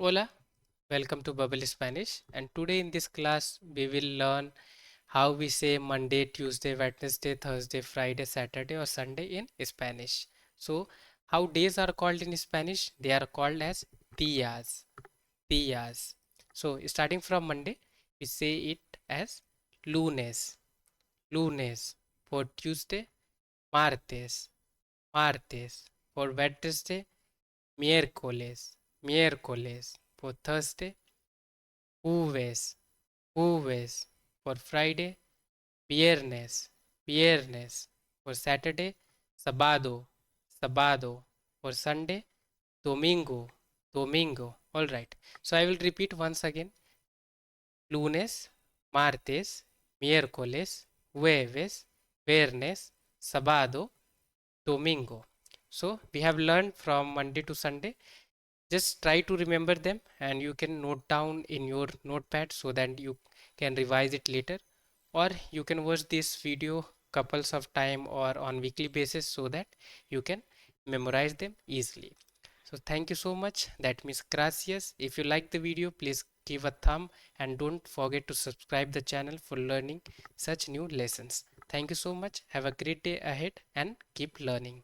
Hola, welcome to Bubble Spanish. And today in this class, we will learn how we say Monday, Tuesday, Wednesday, Thursday, Friday, Saturday, or Sunday in Spanish. So, how days are called in Spanish? They are called as días. Días. So, starting from Monday, we say it as lunes. Lunes. For Tuesday, martes. Martes. For Wednesday, miércoles. Miércoles. For Thursday, jueves, jueves. For Friday, viernes, viernes. For Saturday, sábado, sábado. For Sunday, domingo, domingo. All right. So I will repeat once again. Lunes, martes, miércoles, jueves, viernes, sábado, domingo. So we have learned from Monday to Sunday. Just try to remember them and you can note down in your notepad so that you can revise it later, or you can watch this video couples of time or on weekly basis so that you can memorize them easily. So thank you so much. That means gracias. If you like the video, please give a thumb and don't forget to subscribe the channel for learning such new lessons. Thank you so much. Have a great day ahead and keep learning.